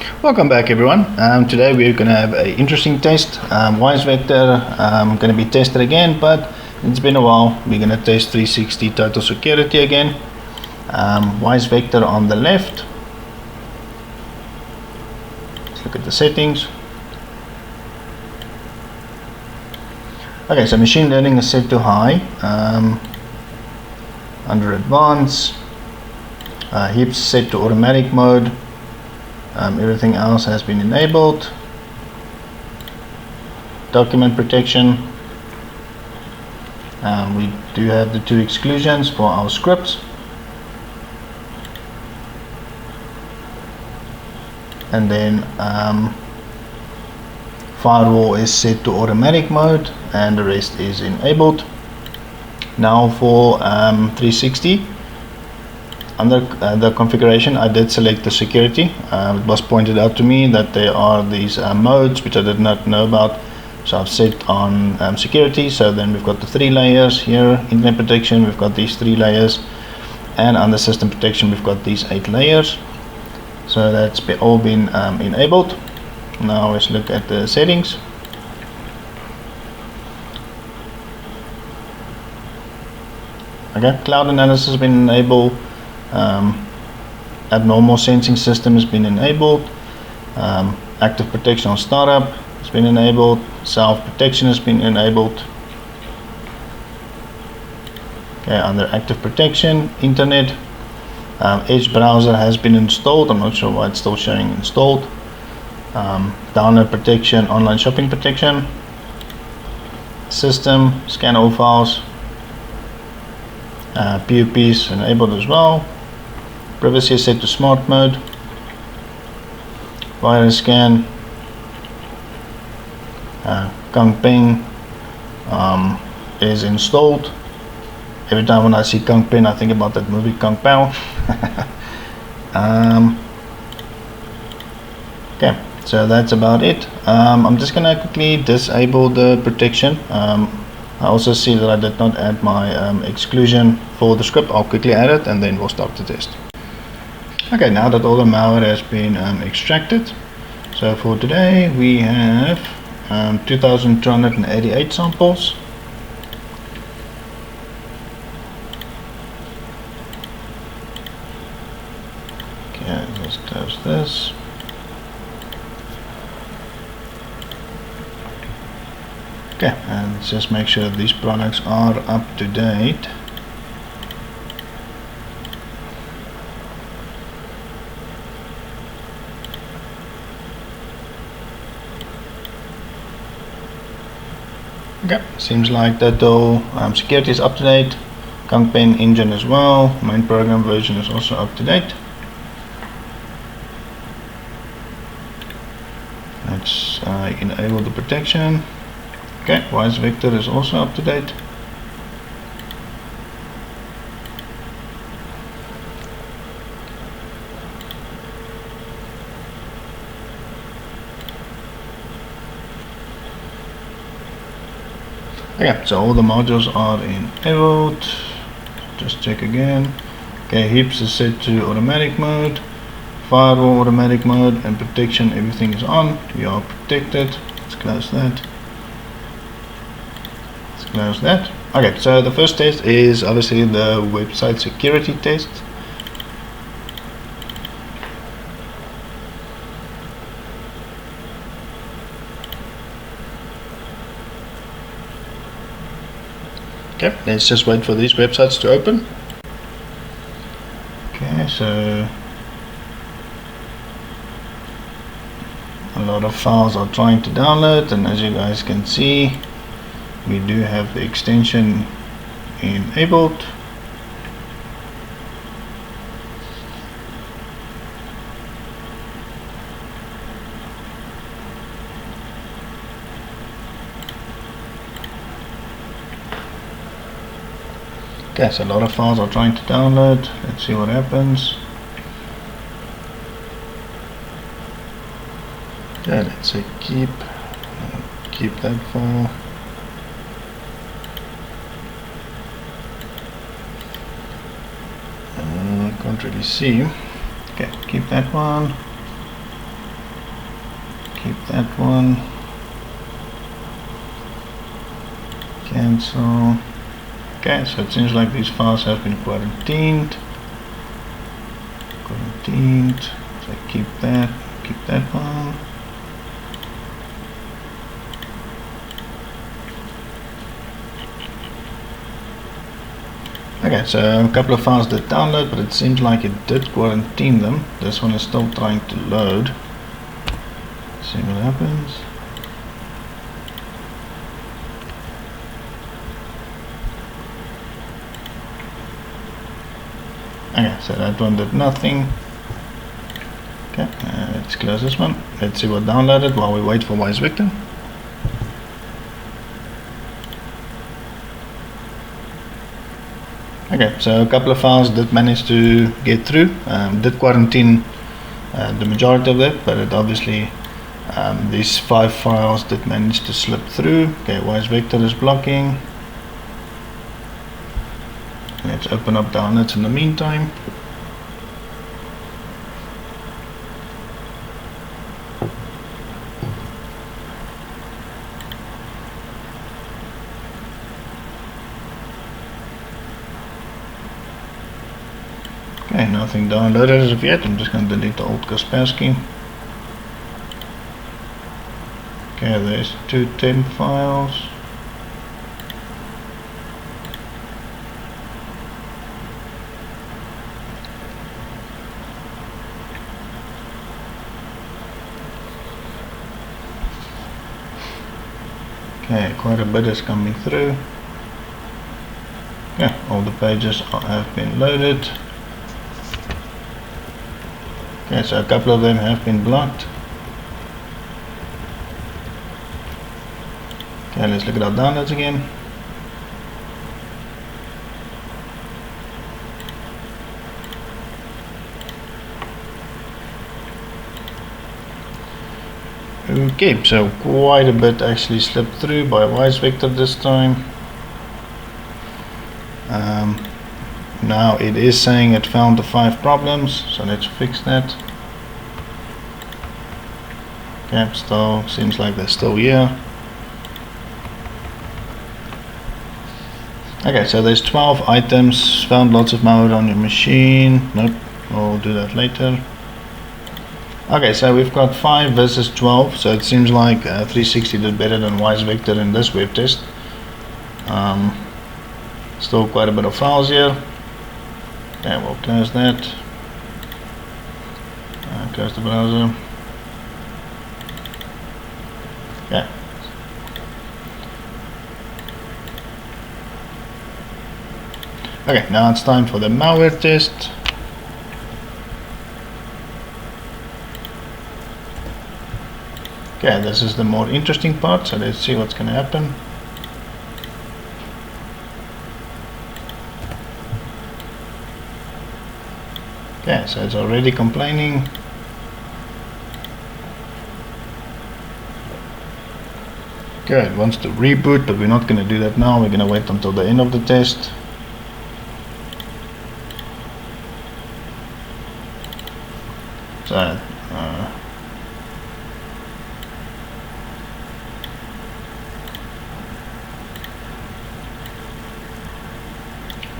Welcome back, everyone. Today we're going to have an interesting test. WisevectorStopX going to be tested again, but it's been a while. We're going to test 360 total security again. WisevectorStopX on the left. Let's look at the settings. Okay, so machine learning is set to high. Under advanced, heaps set to automatic mode. Everything else has been enabled. Document protection. We do have the 2 exclusions for our scripts. And then firewall is set to automatic mode and the rest is enabled. Now for 360. Under the configuration, I did select the security. It was pointed out to me that there are these modes which I did not know about, so I've set on security. So then we've got the 3 layers here. Internet protection, we've got these 3 layers, and under system protection we've got these 8 layers. So that's all been enabled. Now let's look at the settings. Okay, cloud analysis has been enabled. Abnormal sensing system has been enabled. Active protection on startup has been enabled. Self protection has been enabled. Okay, under active protection, internet, Edge browser has been installed. I'm not sure why it's still showing installed. Download protection, online shopping protection, system, scan all files. PUPs enabled as well. Privacy is set to smart mode. Virus scan. Kung Peng is installed. Every time when I see Kung Peng, I think about that movie Kung Pao. Okay, so that's about it. I'm just gonna quickly disable the protection. I also see that I did not add my exclusion for the script. I'll quickly add it and then we'll start the test. Okay, now that all the malware has been extracted, so for today we have 2,288 samples. Okay, let's close this. Okay, and let's just make sure these products are up to date. Okay, seems like that all security is up to date. Kung Peng engine as well. Main program version is also up to date. Let's enable the protection. Okay, WisevectorStopX is also up to date. Okay, so all the modules are enabled. Just check again. Okay, heaps is set to automatic mode, firewall automatic mode, and protection, everything is on. We are protected. Let's close that. Let's close that. Okay, so the first test is obviously the website security test. Okay, let's just wait for these websites to open. Okay, so a lot of files are trying to download, and as you guys can see, we do have the extension enabled. Okay, so a lot of files are trying to download. Let's see what happens. Okay, let's say keep that file. Can't really see. Okay, keep that one. keep that one. Cancel. Okay, so it seems like these files have been quarantined. So keep that one. Okay, so a couple of files did download, but it seems like it did quarantine them. This one is still trying to load. See what happens. Okay, so that one did nothing. Okay, let's close this one. Let's see what downloaded while we wait for WisevectorStopX. Okay, so a couple of files did manage to get through. Did quarantine the majority of them, but it obviously these 5 files did manage to slip through. Okay, WisevectorStopX is blocking. Let's open up downloads in the meantime. Okay, nothing downloaded as of yet. I'm just going to delete the old Kaspersky. Okay, there's 2 temp files. Okay, quite a bit is coming through. Okay, all the pages have been loaded. Okay, so a couple of them have been blocked. Okay, let's look at our downloads again. Okay, so quite a bit actually slipped through by WisevectorStopX this time. Now it is saying it found the 5 problems, so let's fix that. Okay, still seems like they're still here. Okay, so there's 12 items, found lots of malware on your machine. Nope, we'll do that later. Okay, so we've got 5 versus 12, so it seems like 360 did better than WisevectorStopX in this web test. Still quite a bit of files here. Okay, we'll close that. Close the browser. Okay. Okay, now it's time for the malware test. Okay, this is the more interesting part, so let's see what's going to happen. Okay, so it's already complaining. Okay, it wants to reboot, but we're not going to do that now. We're going to wait until the end of the test. So,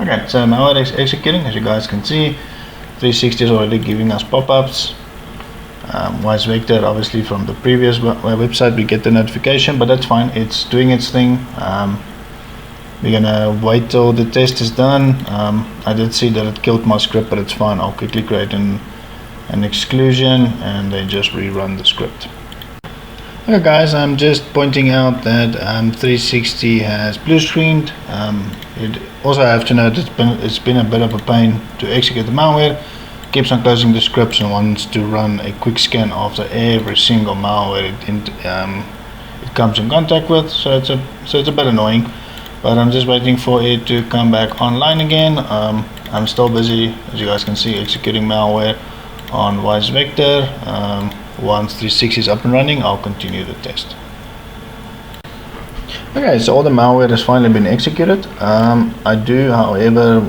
okay, so malware is executing, as you guys can see. 360 is already giving us pop-ups. WisevectorStopX, obviously from the previous website we get the notification, but that's fine, it's doing its thing. We're gonna wait till the test is done. I did see that it killed my script, but it's fine. I'll quickly create an exclusion and then just rerun the script. Okay guys, I'm just pointing out that 360 has blue screened. You also have to note it's been a bit of a pain to execute the malware. Keeps on closing the scripts and wants to run a quick scan after every single malware it comes in contact with. So it's a bit annoying, but I'm just waiting for it to come back online again. I'm still busy, as you guys can see, executing malware on WisevectorStopX. Once 360 is up and running, I'll continue the test. Okay, so all the malware has finally been executed. I do, however,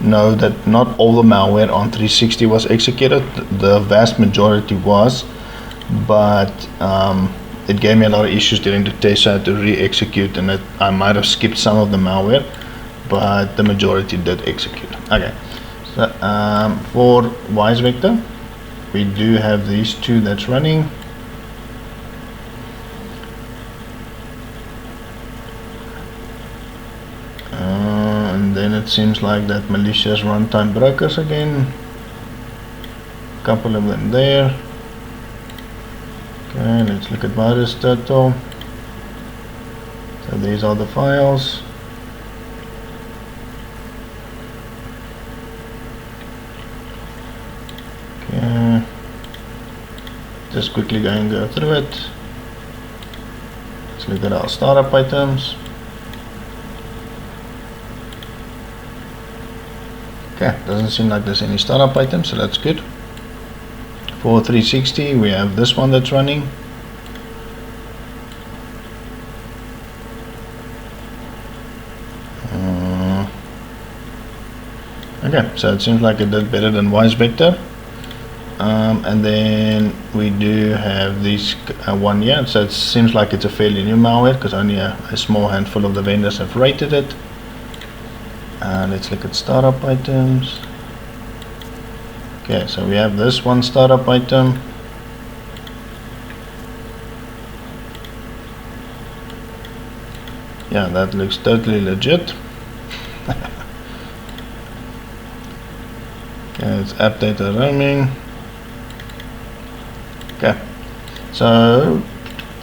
know that not all the malware on 360 was executed. The vast majority was. but it gave me a lot of issues during the test, so I had to re-execute, and I might have skipped some of the malware, but the majority did execute. Okay, so for WisevectorStopX, we do have these two that's running. And then it seems like that malicious runtime brokers again. A couple of them there. Okay, let's look at virus total. So these are the files. Okay, just quickly go through it. Let's look at our startup items. Okay, doesn't seem like there's any startup items, so that's good. For 360, we have this one that's running. Okay, so it seems like it did better than WisevectorStopX. And then we do have this one here, so it seems like it's a fairly new malware because only a small handful of the vendors have rated it. Let's look at startup items. Okay, so we have this one startup item. Yeah, that looks totally legit. Okay, it's app data roaming. Okay, so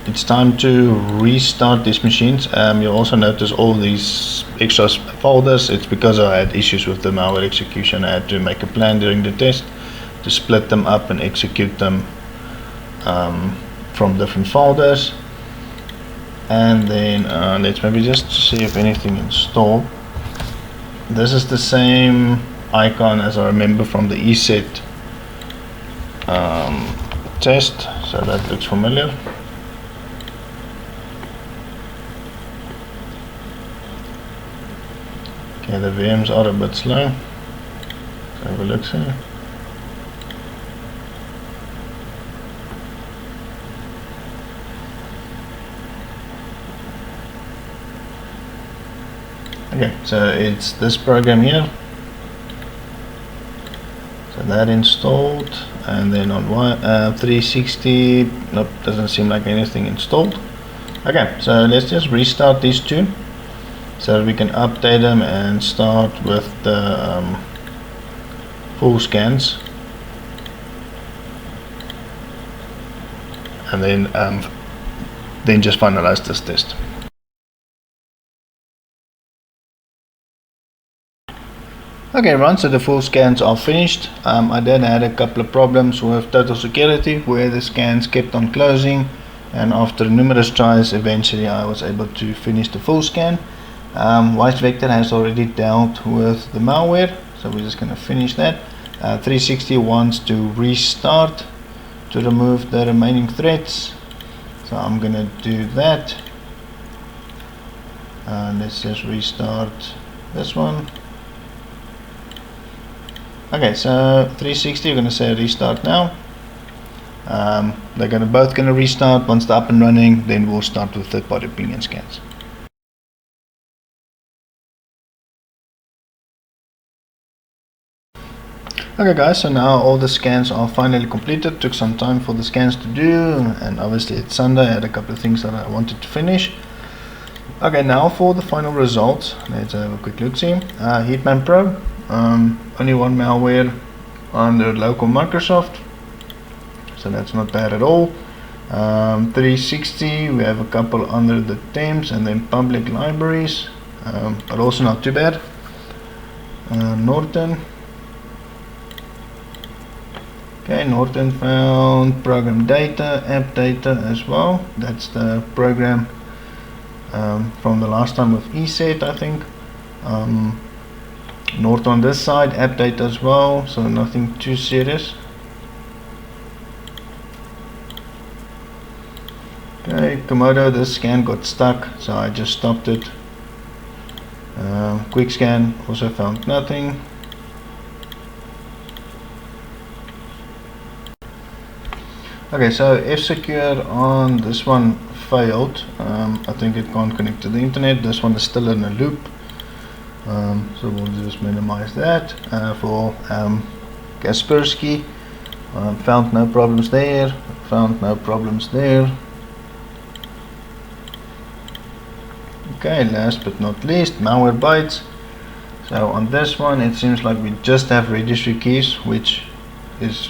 it's time to restart these machines. You'll also notice all these extra folders. It's because I had issues with the malware execution. I had to make a plan during the test to split them up and execute them from different folders. And then let's maybe just see if anything installed. This is the same icon as I remember from the ESET test, so that looks familiar. Okay, the VMs are a bit slow. Let's have a look here. Okay, so it's this program here. So that installed, and then on 360, nope, doesn't seem like anything installed. Okay, so let's just restart these two so that we can update them and start with the full scans, and then just finalize this test. Okay everyone, so the full scans are finished. I did had a couple of problems with total security where the scans kept on closing, and after numerous tries eventually I was able to finish the full scan. WisevectorStopX has already dealt with the malware, so we're just going to finish that. 360 wants to restart to remove the remaining threads, so I'm going to do that. Let's just restart this one. Okay, so 360, we're going to say restart now. They're both going to restart. Once they're up and running, then we'll start with third-party opinion scans. Okay guys, so now all the scans are finally completed. Took some time for the scans to do, and obviously it's Sunday. I had a couple of things that I wanted to finish. Okay, now for the final results. Let's have a quick look. See, Hitman Pro. Only one malware under local Microsoft, so that's not bad at all. 360, we have a couple under the Thames and then public libraries, but also not too bad. Norton. Okay, Norton found program data, app data as well. That's the program from the last time with ESET, I think. North on this side, app data as well, so nothing too serious. Okay, Komodo, this scan got stuck, so I just stopped it. Quick scan, also found nothing. Okay, so F-Secure on this one failed. I think it can't connect to the internet. This one is still in a loop. So we'll just minimize that. For Kaspersky, found no problems there. Found no problems there. Okay, last but not least, Malwarebytes. So on this one, it seems like we just have registry keys, which is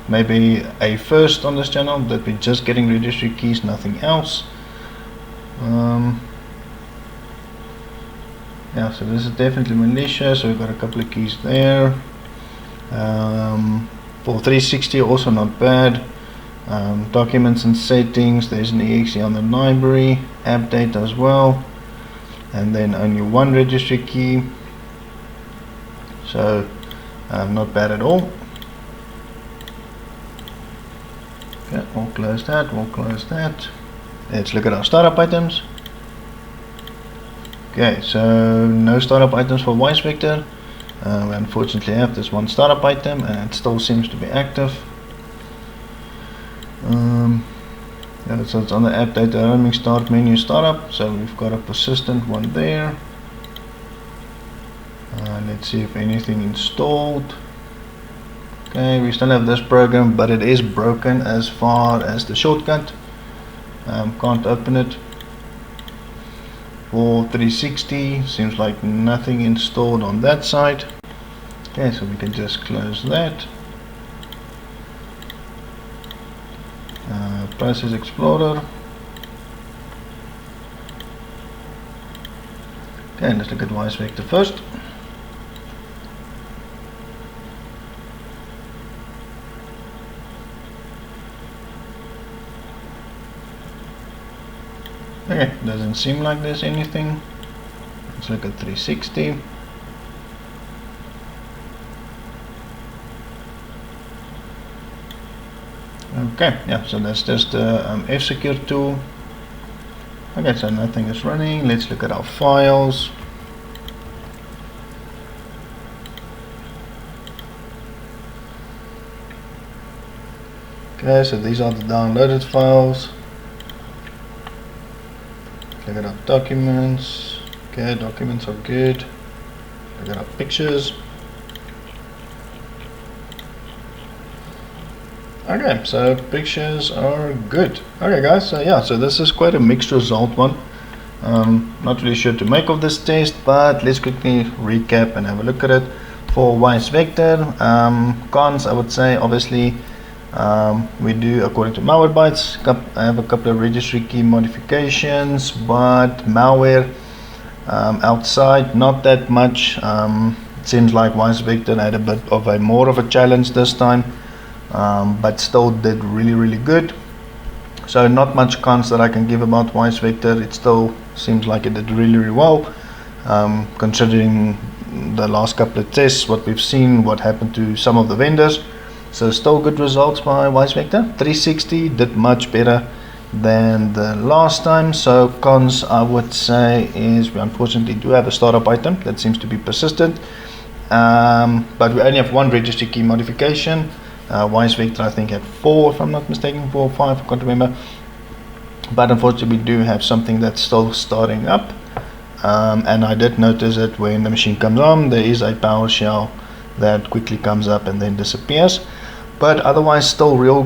maybe a first on this channel, that we're just getting registry keys, nothing else. Yeah, so this is definitely malicious. So we've got a couple of keys there. For 360, also not bad. Documents and settings, there's an exe on the library, app data as well, and then only one registry key. So not bad at all. Okay, we'll close that, we'll close that. Let's look at our startup items. Okay, so no startup items for WisevectorStopX. We unfortunately have this one startup item and it still seems to be active. Yeah, so it's on the app data roaming start menu startup, so we've got a persistent one there. Let's see if anything installed. Okay, we still have this program, but it is broken as far as the shortcut. Can't open it. For 360, seems like nothing installed on that side. Okay, so we can just close that. Process Explorer. Okay, let's look at WisevectorStopX first. Okay, doesn't seem like there's anything. Let's look at 360. Okay, yeah, so that's just the F-Secure tool. Okay, so nothing is running. Let's look at our files. Okay, so these are the downloaded files. Look at our documents. Okay, documents are good. Look at our pictures. Okay, so pictures are good. Okay guys, so yeah, so this is quite a mixed result one. Not really sure to make of this test, but let's quickly recap and have a look at it. For WisevectorStopX, cons, I would say, obviously, we do, according to Malwarebytes, have a couple of registry key modifications, but malware outside, not that much. It seems like WisevectorStopX had a bit of a more of a challenge this time, but still did really good. So not much cons that I can give about WisevectorStopX. It still seems like it did really well, considering the last couple of tests, what we've seen, what happened to some of the vendors. So still good results by WisevectorStopX. 360 did much better than the last time. So cons, I would say, is we unfortunately do have a startup item that seems to be persistent, but we only have one registry key modification. WisevectorStopX, I think, had 4, if I'm not mistaken, 4 or 5, I can't remember. But unfortunately we do have something that's still starting up, and I did notice that when the machine comes on, there is a PowerShell that quickly comes up and then disappears. But otherwise still real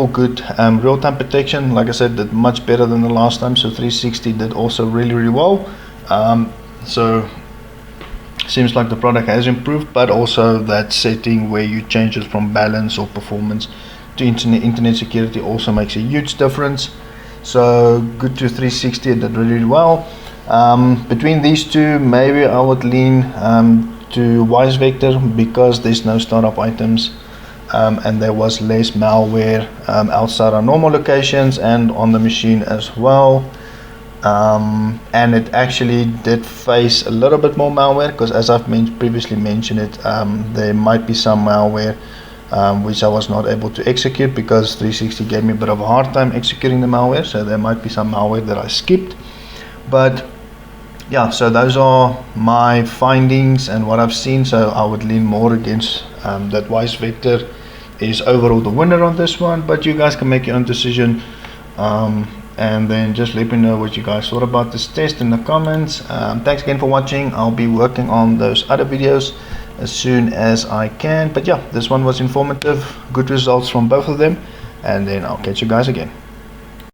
good real-time protection. Like I said, did much better than the last time. So 360 did also really well. So seems like the product has improved, but also that setting where you change it from balance or performance to internet security also makes a huge difference. So good to 360, it did really well. Between these two, maybe I would lean to WisevectorStopX because there's no startup items, and there was less malware outside our normal locations and on the machine as well. And it actually did face a little bit more malware, because as I've previously mentioned it, there might be some malware which I was not able to execute because 360 gave me a bit of a hard time executing the malware. So there might be some malware that I skipped, but yeah, so those are my findings and what I've seen. So I would lean more against that WisevectorStopX is overall the winner on this one, but you guys can make your own decision. And then just let me know what you guys thought about this test in the comments. Thanks again for watching. I'll be working on those other videos as soon as I can, but yeah, this one was informative, good results from both of them, and then I'll catch you guys again.